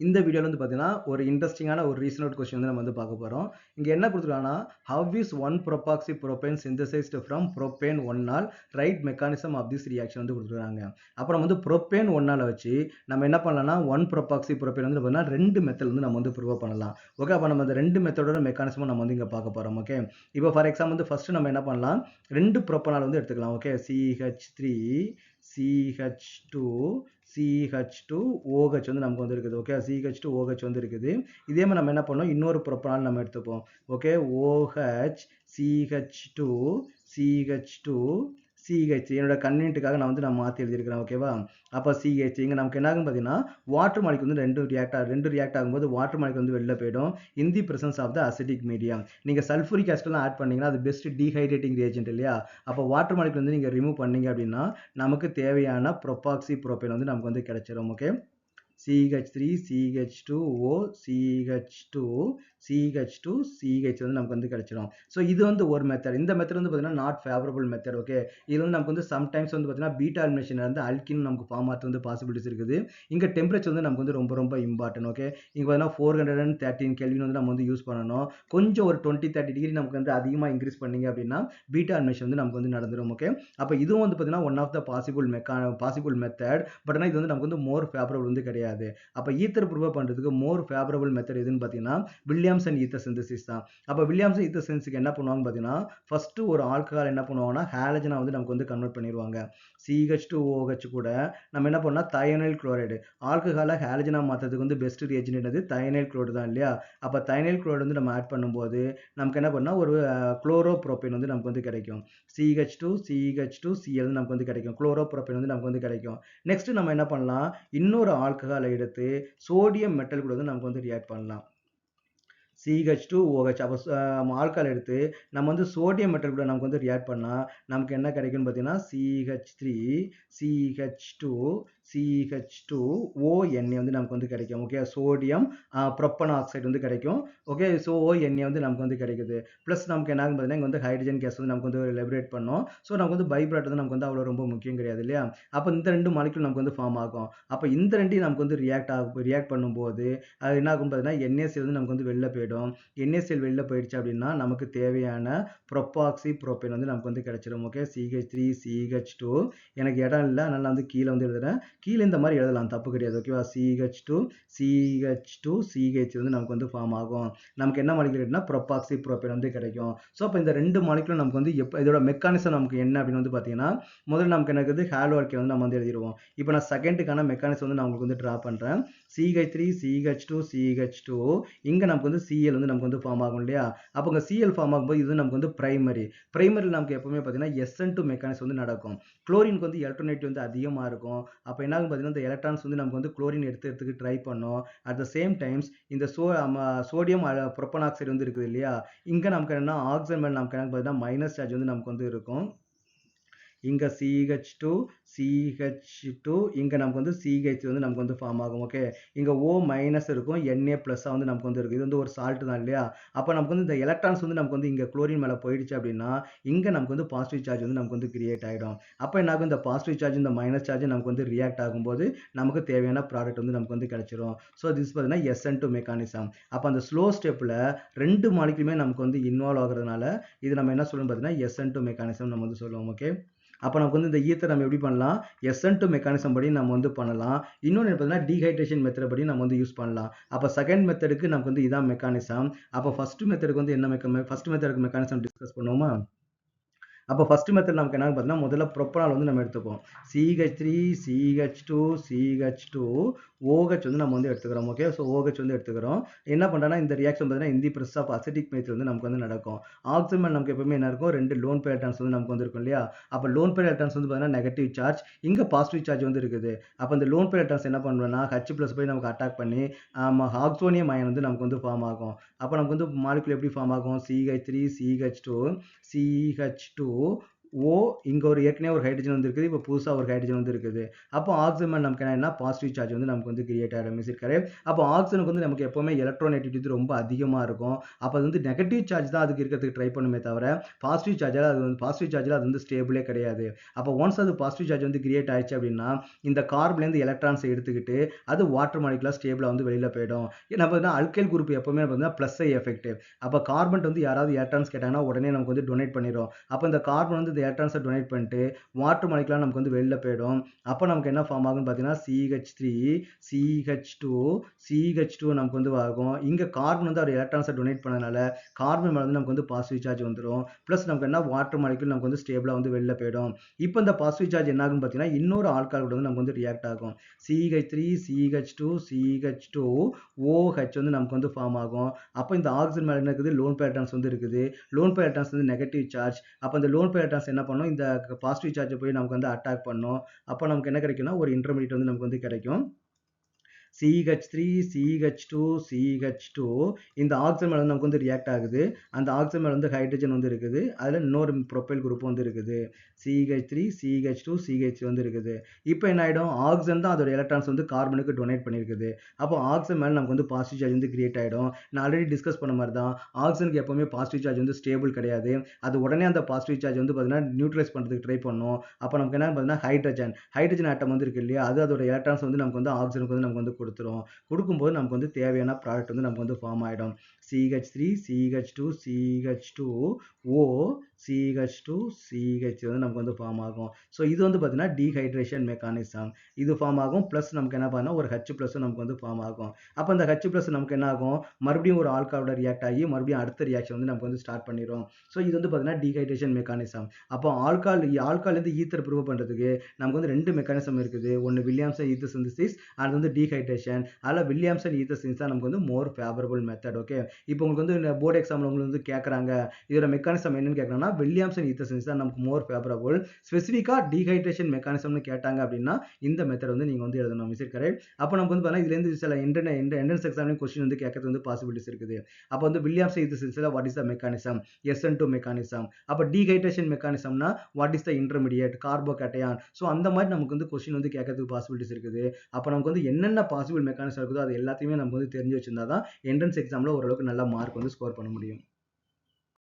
இந்த வீடியோல வந்து பார்த்தீங்கன்னா, ஒரு இன்ட்ரஸ்டிங்கான ஒரு ரீசனல் கொஸ்டின் வந்து நம்ம வந்து பார்க்க போறோம். இங்க என்ன குடுத்துருக்காங்கன்னா, "how is 1 propoxy propane synthesized from propane 1ஆல் right mechanism of this reaction" வந்து குடுத்துருக்காங்க. அப்புறம் வந்து புரோப்பேன் 1ஆல வச்சு நம்ம என்ன பண்ணலாம்னா, 1 ப்ரோபாக்ஸி புரோப்பேன் வந்து பார்த்தீங்கன்னா 2 மெத்தட் வந்து நம்ம வந்து ப்ரூவ் பண்ணலாம். ஓகே. அப்ப நம்ம அந்த 2 மெத்தடோட மெக்கானிசமும் நம்ம வந்து இங்க பார்க்க போறோம். ஓகே. இப்போ ஃபார் எக்ஸாம்பிள் வந்து ஃபர்ஸ்ட் நம்ம என்ன பண்ணலாம், 2 புரோப்பனால் வந்து எடுத்துக்கலாம். Okay. CH3 CH2 CH2 OH வந்து நமக்கு வந்து இருக்குது. ஓகே. CH2 OH வந்து இருக்குது. இதே மாதிரி நம்ம என்ன பண்ணோம், இன்னொரு புரோப்பனால் நம்ம எடுத்துப்போம். Okay. OH CH2 CH2 CH என்னோட கன்வீனியன்ட்டுக்காக நான் மாத்தி எழுதியிருக்கிறேன். ஓகேவா? அப்ப CH இங்க நமக்கு என்ன ஆகும்னு பார்த்தீங்கன்னா, வாட்டர் மாலிக்யூல் வந்து 2 ரியாக்ட் ஆகும்போது வாட்டர் மாலிக்யூல் வந்து வெளில போயிடும். In the presence of the acetic medium. நீங்க சல்ஃபூரிக் ஆசிட்லாம் ஆட் பண்ணீங்கன்னா, அது பெஸ்ட் டீஹைட்ரேட்டிங் ரியேஜென்ட் இல்லையா? அப்ப வாட்டர் மாலிக்யூல் வந்து நீங்க ரிமூவ் பண்ணீங்க அப்படின்னா, நமக்கு தேவையான ப்ரோபாக்ஸி புரோப்பேன் வந்து நமக்கு வந்து கிடைச்சிரும். Okay. CH3 CH2O CH2 CH2 CH வந்து நமக்கு வந்து கிடைச்சிரும். ஸோ இது வந்து ஒரு மெத்தட். இந்த மெத்தட் வந்து பார்த்தீங்கன்னா நாட் ஃபேவரபிள் மெத்தட். ஓகே. இது வந்து நமக்கு வந்து சம்டைம்ஸ் வந்து பார்த்தீங்கன்னா பீட்டா அல்மினேஷன் வந்து அல்கின் நமக்கு ஃபார்ம் ஆகிறது வந்து பாசிபிலிட்டிஸ் இருக்குது. இங்க டெம்பரேச்சர் வந்து நமக்கு வந்து ரொம்ப ரொம்ப இம்பார்ட்டன்ட். ஓகே. இங்க பார்த்தீங்கன்னா 413 கெல்வின் வந்து நம்ம வந்து யூஸ் பண்ணணும். கொஞ்சம் ஒரு 20 30 டிகிரி நமக்கு வந்து அதிகமாக இன்க்ரீஸ் பண்ணீங்க அப்படின்னா பீட்டா அல்மினேஷன் வந்து நமக்கு வந்து நடந்துரும். ஓகே. அப்ப இதுவும் வந்து பார்த்தீங்கன்னா one of the possible method. But ஆனால் இது வந்து நமக்கு வந்து மோர் ஃபேவரபிள் வந்து கிடையாது. அப்ப ஈத்தர் ப்ரூவ் பண்றதுக்கு மோர் ஃபேவரபிள் மெத்தட் எதுன்னு பார்த்தீங்கன்னா வில்லியம்சன் ஈத்தர் சிந்தசிஸ் தான். அப்ப வில்லியம்சன் ஈத்தர் சிந்தசிஸ்க்கு என்ன பண்ணுவாங்கன்னு பார்த்தீங்கன்னா, ஃபர்ஸ்ட் ஒரு ஆல்கஹால் என்ன பண்ணுவாங்கன்னா ஹாலஜனா வந்து நமக்கு வந்து கன்வெர்ட் பண்ணிடுவாங்க. CH2OH கூட நம்ம என்ன பண்ணோம்னா தயனைல் குளோரைடு. ஆல்கஹாலை ஹாலஜனா மாத்துறதுக்கு வந்து பெஸ்ட் ரியேஜென்ட் என்னது தயனைல் குளோரைடு தான் இல்லையா? அப்ப தயனைல் குளோரைடு வந்து நம்ம ஆட் பண்ணும்போது நமக்கு என்ன பண்ணா ஒரு குளோரோப்ரோபேன் வந்து நமக்கு வந்து கிடைக்கும். CH2CH2Cl நமக்கு வந்து கிடைக்கும். குளோரோப்ரோபேன் வந்து நமக்கு வந்து கிடைக்கும். நெக்ஸ்ட் நம்ம என்ன பண்ணலாம், இன்னொரு ஆல்கஹாலை எடுத்து சோடியம் மெட்டல் கூட வந்து நமக்கு வந்து ரியாக்ட் பண்ணலாம். CH2OH அப்போ ஆல்கஹால் எடுத்து நம்ம வந்து சோடியம் மெட்டல் கூட நமக்கு வந்து ரியாக்ட் பண்ணா நமக்கு என்ன கிடைக்கும்னு பார்த்தீங்கன்னா CH3 CH2 CH2ONA வந்து நமக்கு வந்து கிடைக்கும். ஓகே. சோடியம் புரோப்பன் ஆக்சைடு வந்து கிடைக்கும். ஓகே. ஸோ ONA வந்து நமக்கு வந்து கிடைக்குது. ப்ளஸ் நமக்கு என்ன ஆகும் பார்த்தீங்கன்னா இங்க வந்து ஹைட்ரஜன் கேஸ் வந்து நமக்கு வந்து லிபரேட் பண்ணோம். ஸோ நமக்கு வந்து பை ப்ராடக்ட் வந்து நமக்கு வந்து அவ்வளோ ரொம்ப முக்கியம் கிடையாது இல்லையா? அப்போ இந்த 2 மாலிக்யூல் நமக்கு வந்து ஃபார்ம் ஆகும். அப்போ இந்த 2யும் நமக்கு வந்து ரியாக்ட் பண்ணும்போது அது என்ன ஆகும் பார்த்தீங்கன்னா NaCl வந்து நமக்கு வந்து வெளில போயிடும். NaCl வெளில போயிடுச்சு அப்படின்னா நமக்கு தேவையான ப்ரோபாக்ஸி புரோப்பேன் வந்து நமக்கு வந்து கிடைச்சிடும். ஓகே. CH3 CH2 எனக்கு இடம் இல்லை, அதனால நான் வந்து கீழே வந்து எழுதுறேன். கீழே இந்த மாதிரி எழுதலாம், தப்பு கிடையாது. ஓகேவா? CH2 CH2 CH வந்து நமக்கு வந்து ஃபார்ம் ஆகும். நமக்கு என்ன மாலிக்யூல் கிடைக்கும்னா ப்ரோபாக்ஸி புரோப்பேன் வந்து கிடைக்கும். ஸோ அப்போ இந்த 2 மாலிக்யூல் நமக்கு வந்து இதோட மெக்கானிசம் நமக்கு என்ன அப்படின்னு வந்து பார்த்தீங்கன்னா, முதல்ல நமக்கு என்ன இருக்குது ஹாலோ ஆல்கேன் வந்து நம்ம வந்து எழுதிடுவோம். இப்போ நான் செகண்டுக்கான மெக்கானிசம் வந்து நான் உங்களுக்கு வந்து ட்ரா பண்ணுறேன். CH3 CH2 CH2 இங்க நமக்கு வந்து Cl வந்து நமக்கு வந்து ஃபார்ம் ஆகும் இல்லையா? அப்போ இங்க Cl ஃபார்ம் ஆகும்போது இது நமக்கு வந்து பிரைமரியில் நமக்கு எப்பவுமே பார்த்தீங்கன்னா SN2 மெக்கானிசம் வந்து நடக்கும். குளோரினுக்கு வந்து எலக்ட்ரோநெகட்டிவ் வந்து அதிகமா இருக்கும். அப்போ என்ன ஆகும் பார்த்தீங்கன்னா இந்த எலக்ட்ரான்ஸ் வந்து நமக்கு வந்து குளோரின் எடுத்துக்கு ட்ரை பண்ணும். அட் த சேம் டைம்ஸ் இந்த சோடியம் புரோப்பன் ஆக்சைடு வந்து இருக்குது இல்லையா? இங்க நமக்கு என்ன ஆக்சிஜன் மேல நமக்கு என்ன பார்த்தீங்கன்னா மைனஸ் சார்ஜ் வந்து நமக்கு வந்து இருக்கும். இங்க CH2 CH2 இங்க நமக்கு வந்து CH வந்து நமக்கு வந்து ஃபார்ம் ஆகும். ஓகே. இங்க O மைனஸ் இருக்கும், Na பிளஸ்ஸா வந்து நமக்கு வந்து இருக்கு. இது வந்து ஒரு சால்ட் தான் இல்லையா? அப்ப நமக்கு வந்து இந்த எலக்ட்ரான்ஸ் வந்து நமக்கு வந்து இங்க குளோரின் மேல போயிடுச்சு அப்படின்னா இங்க நமக்கு வந்து பாசிட்டிவ் சார்ஜ் வந்து நமக்கு வந்து கிரியேட் ஆயிடும். அப்ப என்ன ஆகும், இந்த பாசிட்டிவ் சார்ஜ் இந்த மைனஸ் சார்ஜ் நமக்கு வந்து ரியாக்ட் ஆகும்போது நமக்கு தேவையான ப்ராடக்ட் வந்து நமக்கு வந்து கிடைச்சிரும். ஸோ திஸ் பார்த்தீங்கன்னா SN2 மெக்கானிசம். அப்ப அந்த ஸ்லோ ஸ்டெப்ல 2 மாலிக்யூலுமே நமக்கு வந்து இன்வால்வ் ஆகுறதுனால இது நம்ம என்ன சொல்லுவோம் பார்த்தீங்கன்னா SN2 மெக்கானிசம் நம்ம வந்து சொல்லுவோம். ஓகே. அப்ப நமக்கு வந்து இந்த ஈத்தர் நம்ம எப்படி பண்ணலாம், SN2 மெக்கானிசம் படி நம்ம வந்து பண்ணலாம். இன்னொன்னு பார்த்தீங்கன்னா டீஹைட்ரேஷன் மெத்தட் படி நம்ம வந்து யூஸ் பண்ணலாம். அப்ப செகண்ட் மெத்தடுக்கு நமக்கு வந்து இதான் மெக்கானிசம். அப்ப ஃபர்ஸ்ட் மெத்தடுக்கு வந்து என்ன ஃபர்ஸ்ட் மெத்தடுக்கு மெக்கானிசம் டிஸ்கஸ் பண்ணுவோமா? அப்போ ஃபர்ஸ்ட் மெத்தட் நமக்கு என்னன்னு பார்த்தீங்கன்னா முதல்ல ப்ரோப்பனால் வந்து நம்ம எடுத்துப்போம். CH3 CH2 CH2 OH வந்து நம்ம வந்து எடுத்துக்கிறோம். ஓகே. ஸோ OH வந்து எடுத்துக்கிறோம். என்ன பண்ணுறோம்னா இந்த ரியாக்ஷன் பார்த்தீங்கன்னா இந்த பிரஸ் ஆஃப் அசிட்டிக் மெத்தட் வந்து நமக்கு வந்து நடக்கும். ஆக்சிஜன் மேல நமக்கு எப்பவுமே என்ன இருக்கும், 2 லோன் பேர் எலக்ட்ரான்ஸ் வந்து நமக்கு வந்து இருக்கும் இல்லையா? அப்போ லோன் பேர் எலக்ட்ரான்ஸ் வந்து பார்த்தீங்கன்னா நெகட்டிவ் சார்ஜ், இங்க பாசிட்டிவ் சார்ஜ் வந்து இருக்குது. அப்போ இந்த லோன் பேர் எலக்ட்ரான்ஸ் என்ன பண்ணுவோம்னா H+ போய் நமக்கு அட்டாக் பண்ணி ஆக்சோனியம் அயன் வந்து நமக்கு வந்து ஃபார்ம் ஆகும். அப்போ நமக்கு வந்து மாலிகுல் எப்படி ஃபார்ம் ஆகும், CH3 CH2 CH2 ஓ இங்க ஒரு ஏற்கனவே ஒரு ஹைட்ரஜன் வந்து இருக்குது. இப்போ புதுசா ஒரு ஹைட்ரஜன் வந்து இருக்குது. அப்போ ஆக்ஸிஜன் மேல நமக்கு என்ன பாசிட்டிவ் சார்ஜ் வந்து நமக்கு வந்து கிரியேட் ஆயிடும். Is it correct? அப்போ ஆக்ஸிஜனுக்கு வந்து நமக்கு எப்பவுமே எலக்ட்ரோநெகட்டிவிட்டி வந்து ரொம்ப அதிகமா இருக்கும். அப்போ அது வந்து நெகட்டிவ் சார்ஜ் தான் அதுக்கு இருக்கிறதுக்கு ட்ரை பண்ணுமே தவிர பாசிட்டிவ் சார்ஜால அது வந்து பாசிட்டிவ் சார்ஜ்ல அது வந்து ஸ்டேபிளே கிடையாது. அப்போ ஒன்ஸ் அது பாசிட்டிவ் சார்ஜ் வந்து கிரியேட் ஆயிடுச்சு அப்படின்னா இந்த கார்பன்லேருந்து எலக்ட்ரான்ஸை எடுத்துக்கிட்டு அது வாட்டர் மாலிகுலா ஸ்டேபிளா வந்து வெளியில போயிடும். ஏன்னா பார்த்தீங்கன்னா அல்கைல் குரூப் எப்பவுமே பார்த்தீங்கன்னா ப்ளஸ் ஐ எஃபெக்ட். அப்போ கார்பன் வந்து யாராவது எலக்ட்ரான்ஸ் கேட்டாங்கன்னா உடனே நமக்கு வந்து டொனேட் பண்ணிடும். அப்போ இந்த கார்பன் வந்து இந்த எலக்ட்ரான்ஸை டொனேட் பண்ணிட்டு வாட்டர் மாலிகுலா நமக்கு வந்து வெளில போயிடும். அப்போ நமக்கு என்ன ஃபார்ம் ஆகும்னு பார்த்தீங்கன்னா CH3 CH2 CH2 நமக்கு வந்து ஆகும். இங்க கார்பன் வந்து ஒரு எலக்ட்ரான்ஸை டொனேட் பண்ணனால கார்பன் மேல வந்து நமக்கு வந்து பாசிட்டிவ் சார்ஜ் வந்துடும். ப்ளஸ் நமக்கு என்ன வாட்டர் மாலிகுல் நமக்கு வந்து ஸ்டேபிளா வந்து வெளில போயிடும். இப்போ இந்த பாசிட்டிவ் சார்ஜ் என்ன ஆகும்னு பார்த்தீங்கன்னா இன்னொரு ஆல்கால் கூட வந்து நமக்கு வந்து ரியாக்ட் ஆகும். CH3 CH2 CH2 OH வந்து நமக்கு வந்து ஃபார்ம் ஆகும். அப்போ இந்த ஆக்சிஜன் மேல என்ன இருக்குது லோன் பேர் எலக்ட்ரான்ஸ் வந்து இருக்குது. லோன் பேர் எலக்ட்ரான்ஸ் வந்து நெகட்டிவ் சார்ஜ். அப்போ இந்த லோன் பேர் எலக்ட்ரான்ஸ் என்ன பண்ணும் இந்த பாசிட்டிவ் சார்ஜை போய் நமக்கு வந்து அட்டாக் பண்ணும். அப்போ நமக்கு என்ன கிடைக்கும்னா ஒரு இன்டர்மீடியட் வந்து நமக்கு வந்து கிடைக்கும். CH3 CH2 CH2 இந்த ஆக்சிஜன் மேல வந்து நமக்கு வந்து ரியாக்ட் ஆகுது. அந்த ஆக்சிஜன் மேல வந்து ஹைட்ரஜன் வந்து இருக்குது. அதுல இன்னொரு ப்ரோபைல் குரூப் வந்து இருக்குது. CH3 CH2 CH வந்து இருக்குது. இப்போ என்ன ஆயிடும் ஆக்சிஜன் தான் அதோட எலக்ட்ரான்ஸ் வந்து கார்பனுக்கு டொனேட் பண்ணியிருக்குது. அப்போ ஆக்சிஜன் மேல நமக்கு வந்து பாசிட்டிவ் சார்ஜ் வந்து கிரியேட் ஆயிடும். நான் ஆல்ரெடி டிஸ்கஸ் பண்ண மாதிரி தான் ஆக்சிஜனுக்கு எப்பவுமே பாசிட்டிவ் சார்ஜ் வந்து ஸ்டேபிள் கிடையாது. அது உடனே அந்த பாசிட்டிவ் சார்ஜ் வந்து பார்த்தீங்கன்னா நியூட்ரலைஸ் பண்றதுக்கு ட்ரை பண்ணும். அப்போ நமக்கு என்ன பார்த்தீங்கன்னா ஹைட்ரஜன் ஆட்டம் வந்து இருக்கு இல்லையா அது அதோட எலக்ட்ரான்ஸ் வந்து நமக்கு வந்து ஆக்சிஜனுக்கு வந்து நமக்கு வந்து கொடுத்துரும். கொடுக்கும்போது நமக்கு வந்து தேவையான ப்ராடக்ட் வந்து நமக்கு வந்து ஃபார்ம் ஆகிடும். CH3 CH2 CH2 O CH2 CH வந்து நமக்கு வந்து ஃபார்ம் ஆகும். ஸோ இது வந்து பார்த்தீங்கன்னா டீஹைட்ரேஷன் மெக்கானிசம். இது ஃபார்ம் ஆகும் ப்ளஸ் நமக்கு என்ன பண்ணால் ஒரு H ப்ளஸ் நமக்கு வந்து ஃபார்ம் ஆகும். அப்போ அந்த H ப்ளஸ் நமக்கு என்ன ஆகும் மறுபடியும் ஒரு ஆல்காலோட ரியாக்ட் ஆகி மறுபடியும் அடுத்த ரியாக்ஷன் வந்து நமக்கு வந்து ஸ்டார்ட் பண்ணிடும். ஸோ இது வந்து பார்த்தீங்கன்னா டீஹைட்ரேஷன் மெக்கானிசம். அப்போ ஆல்காலேருந்து ஈத்தர் ப்ரூவ் பண்ணுறதுக்கு நமக்கு வந்து ரெண்டு மெக்கானிசம் இருக்குது. ஒன்று வில்லியம்சன் ஈத்தர் சிந்தசிஸ் அது வந்து டீஹைட்ரேஷன். அதில் வில்லியம்சன் ஈத்தர் சிந்தசிஸ் தான் நமக்கு வந்து மோர் ஃபேவரபிள் மெத்தட். ஓகே இப்போ உங்களுக்கு வந்து போர்டு எக்ஸாமில் உங்களுக்கு வந்து கேட்குறாங்க இதோட மெக்கானிசம் என்னன்னு கேட்குறாங்கன்னா வில்லியம்சன் ஈத்தர் சிந்தசிஸ் தான் நமக்கு மோர் ஃபேவரபிள். ஸ்பெசிஃபிக்காக டீஹைட்ரேஷன் மெக்கானிசம்னு கேட்டாங்க அப்படின்னா இந்த மெத்தட் வந்து நீங்கள் வந்து எழுதணும். Is it correct? அப்போ நமக்கு வந்து பார்த்தீங்கன்னா இதுலேருந்து சில என்ட்ரன்ஸ் எக்ஸாம்லையும் கொஸ்டின் வந்து கேட்கறது வந்து பாசிபிலிட்டிஸ் இருக்குது. அப்போ வந்து வில்லியம்சன் ஈத்தர் சிந்தசிஸில் what is the mechanism SN2 mechanism. அப்போ டீஹைட்ரேஷன் மெக்கானிசம்னா what is the intermediate carbocation. So அந்த மாதிரி நமக்கு வந்து கொஸ்டின் வந்து கேட்கறதுக்கு பாசிபிலிட்டிஸ் இருக்குது. அப்போ நமக்கு வந்து என்னென்ன பாசிபிள் மெக்கானிசம் இருக்குதோ அது எல்லாத்தையுமே நமக்கு வந்து தெரிஞ்சு வச்சிருந்தா தான் என்ட்ரன்ஸ் எக்ஸாமில் ஓரளவுக்கு நல்ல மார்க் வந்து ஸ்கோர் பண்ண முடியும்.